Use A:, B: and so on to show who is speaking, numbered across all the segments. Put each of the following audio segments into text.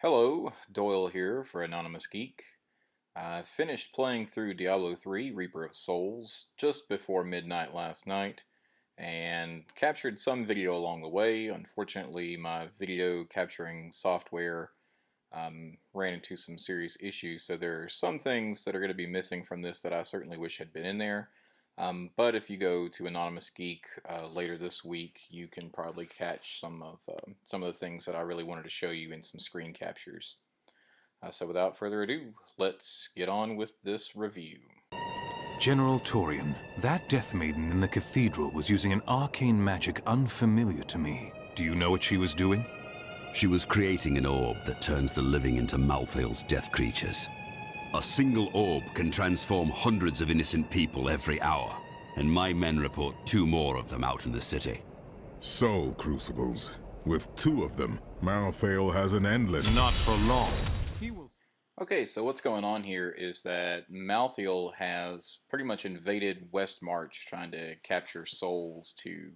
A: Hello, Doyle here for AnonymousGeek. I finished playing through Diablo III, Reaper of Souls, just before midnight last night, and captured some video along the way. Unfortunately, my video capturing software ran into some serious issues, so there are some things that are going to be missing from this that I certainly wish had been in there. But if you go to AnonymousGeek later this week, you can probably catch some of the things that I really wanted to show you in some screen captures. So without further ado, let's get on with this review.
B: General Torian, that Death Maiden in the cathedral was using an arcane magic unfamiliar to me. Do you know what she was doing?
C: She was creating an orb that turns the living into Malthael's death creatures. A single orb can transform hundreds of innocent people every hour, and my men report 2 more of them out in the city.
D: So, Crucibles, with 2 of them, Malthael has an endless...
B: Not for long.
A: Okay, so what's going on here is that Malthael has pretty much invaded West March trying to capture souls to,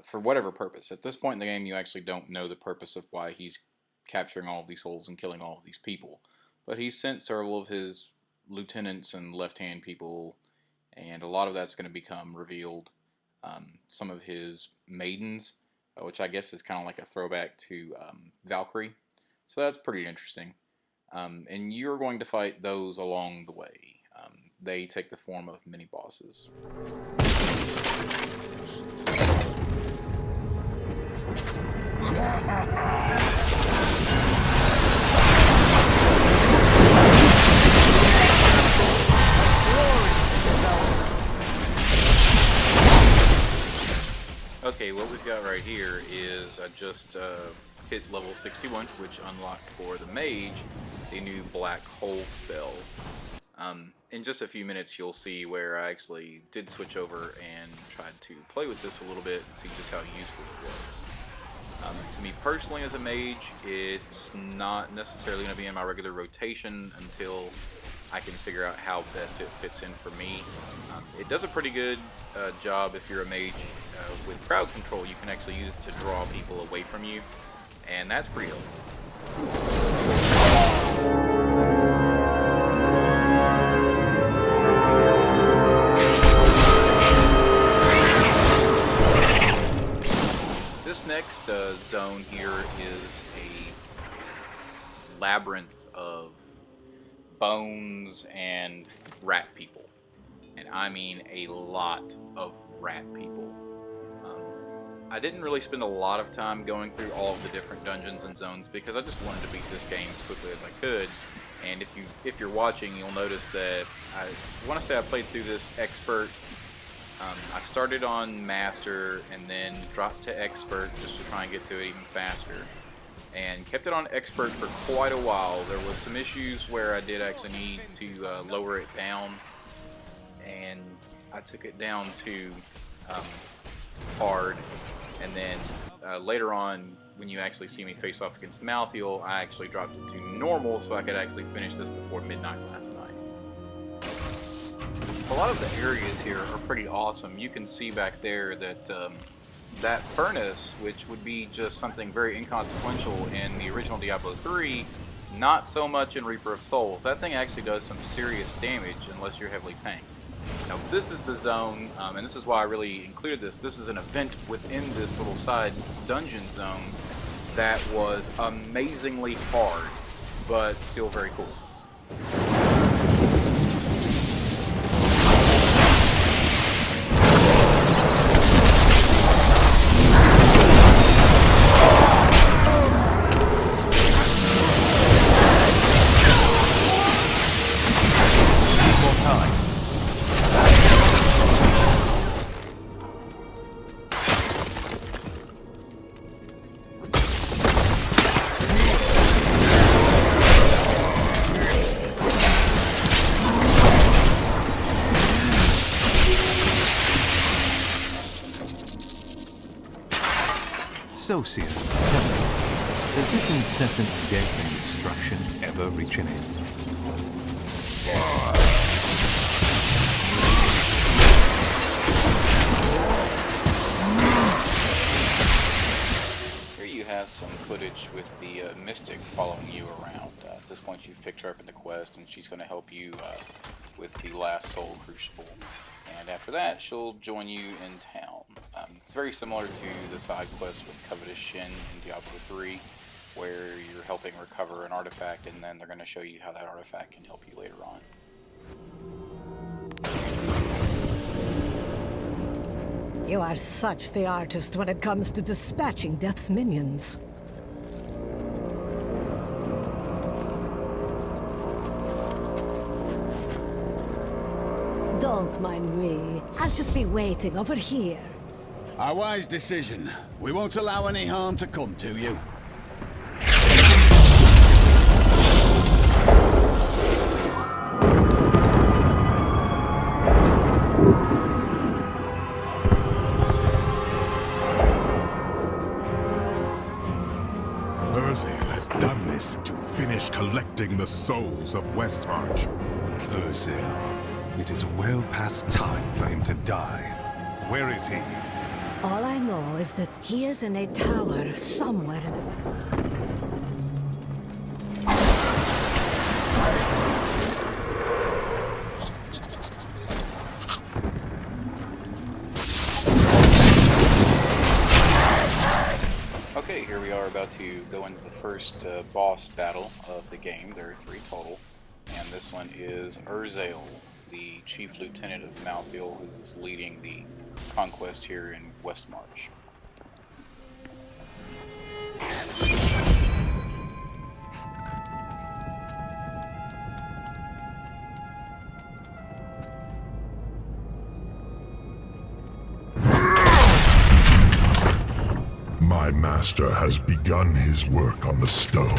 A: for whatever purpose. At this point in the game, you actually don't know the purpose of why he's capturing all of these souls and killing all of these people. But he sent several of his lieutenants and left-hand people, and a lot of that's going to become revealed. Some of his maidens, which I guess is kind of like a throwback to Valkyrie. So that's pretty interesting. And you're going to fight those along the way. They take the form of mini-bosses. Okay, what we've got right here is I just hit level 61, which unlocked for the mage the new black hole spell. In just a few minutes you'll see where I actually did switch over and tried to play with this a little bit and see just how useful it was. To me personally as a mage, it's not necessarily going to be in my regular rotation until I can figure out how best it fits in for me. It does a pretty good job if you're a mage with crowd control. You can actually use it to draw people away from you, and that's pretty helpful. This next zone here is a labyrinth of bones and rat people, and I mean a lot of rat people. I didn't really spend a lot of time going through all of the different dungeons and zones because I just wanted to beat this game as quickly as I could. And if you're watching, you'll notice that I want to say I played through this expert. I started on master and then dropped to expert just to try and get through it even faster, and kept it on expert for quite a while. There was some issues where I did actually need to lower it down, and I took it down to hard, and then later on when you actually see me face off against Malthael, I actually dropped it to normal so I could actually finish this before midnight last night. A lot of the areas here are pretty awesome. You can see back there that that furnace, which would be just something very inconsequential in the original Diablo III, not so much in Reaper of Souls. That thing actually does some serious damage unless you're heavily tanked. Now this is the zone, and this is why I really included this. This is an event within this little side dungeon zone that was amazingly hard, but still very cool.
B: Associate, tell me, does this incessant death and destruction ever reach an end?
A: Here you have some footage with the Mystic following you around. At this point you've picked her up in the quest, and she's going to help you with the last Soul Crucible. And after that, she'll join you in town. It's very similar to the side quest with Covetous Shin in Diablo 3, where you're helping recover an artifact, and then they're going to show you how that artifact can help you later on.
E: You are such the artist when it comes to dispatching Death's minions. Don't mind me. I'll just be waiting over here.
F: A wise decision. We won't allow any harm to come to you.
D: Urzael has done this to finish collecting the souls of Westmarch.
B: Urzael, it is well past time for him to die. Where is he?
E: All I know is that he is in a tower somewhere in the...
A: Okay, here we are about to go into the first boss battle of the game. There are 3 total. And this one is Urzael, the Chief Lieutenant of Malthael, who's leading the conquest here in Westmarch.
D: My master has begun his work on the stone.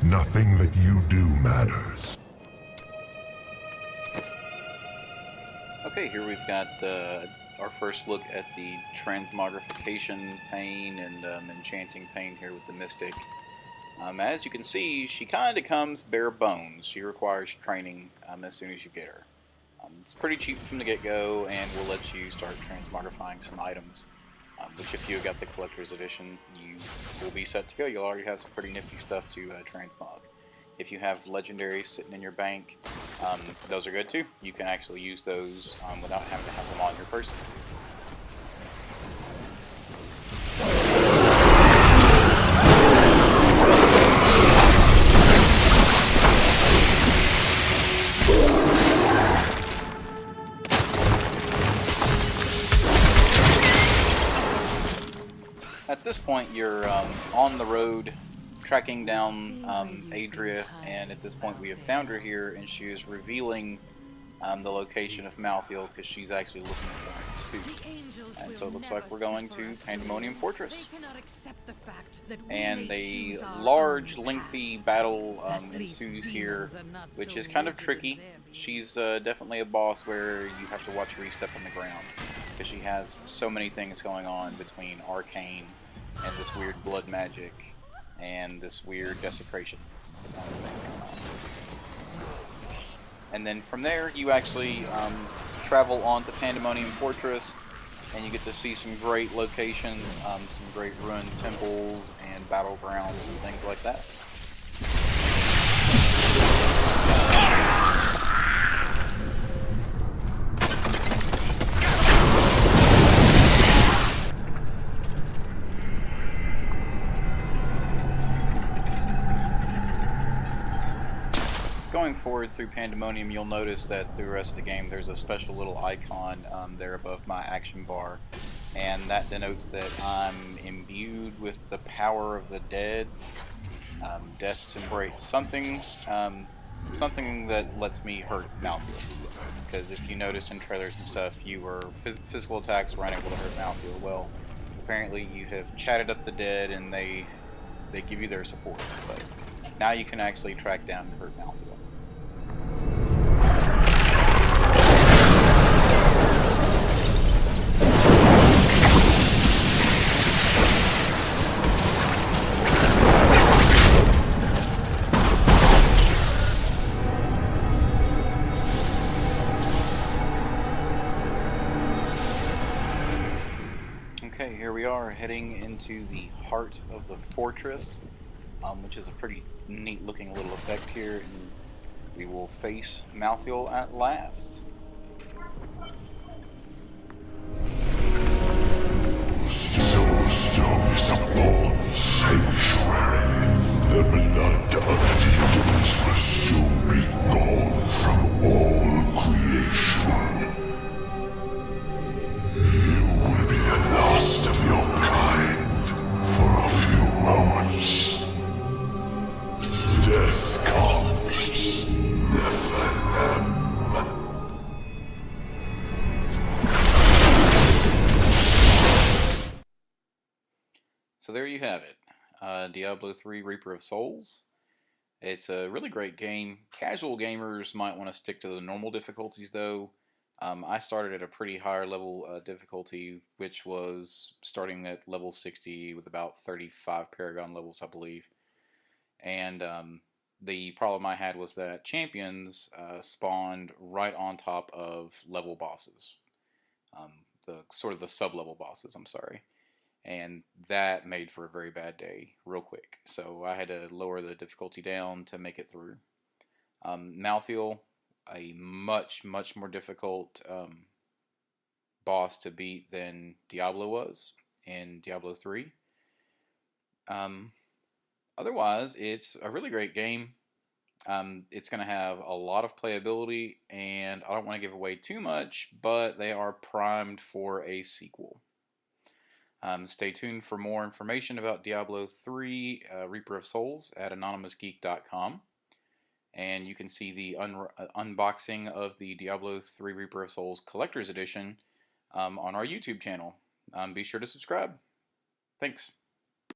D: Nothing that you do matters.
A: Okay, here we've got our first look at the transmogrification pane and enchanting pane here with the Mystic. As you can see, she kind of comes bare bones. She requires training as soon as you get her. It's pretty cheap from the get-go, and will let you start transmogrifying some items. Which if you got the collector's edition, you will be set to go. You'll already have some pretty nifty stuff to transmog. If you have legendaries sitting in your bank, those are good too. You can actually use those without having to have them on your person. At this point, you're on the road, tracking down Adria, and at this point we have found her here, and she is revealing the location of Malthael, because she's actually looking for him too. And so it looks like we're going to Pandemonium Fortress. And a large, lengthy battle ensues here, which is kind of tricky. She's definitely a boss where you have to watch her step on the ground, because she has so many things going on between arcane and this weird blood magic and this weird desecration. And then from there you actually travel on to Pandemonium Fortress, and you get to see some great locations, some great ruined temples and battlegrounds and things like that. Going forward through Pandemonium, you'll notice that through the rest of the game there's a special little icon there above my action bar, and that denotes that I'm imbued with the power of the dead, Death's Embrace, something that lets me hurt Malthael. Because if you notice in trailers and stuff, you were physical attacks were unable to hurt Malthael. Well, apparently you have chatted up the dead, and they give you their support. So now you can actually track down and hurt Malthael. Alright, here we are heading into the heart of the fortress, which is a pretty neat looking little effect here, and we will face Malthael at last.
D: Soulstone is a born sanctuary. The blood of demons will soon be gone from all creation. You will be the last of your kind for a few moments. Death comes, Nephilim.
A: So there you have it, Diablo III Reaper of Souls. It's a really great game. Casual gamers might want to stick to the normal difficulties though. I started at a pretty higher level difficulty, which was starting at level 60 with about 35 Paragon levels, I believe. And the problem I had was that champions spawned right on top of level bosses. The sort of the sub-level bosses, I'm sorry. And that made for a very bad day real quick. So I had to lower the difficulty down to make it through. Malthael, a much more difficult boss to beat than Diablo was in Diablo 3. Otherwise, it's a really great game. It's going to have a lot of playability, and I don't want to give away too much, but they are primed for a sequel. Stay tuned for more information about Diablo 3 Reaper of Souls at AnonymousGeek.com. And you can see the unboxing of the Diablo 3 Reaper of Souls Collector's Edition on our YouTube channel. Be sure to subscribe. Thanks.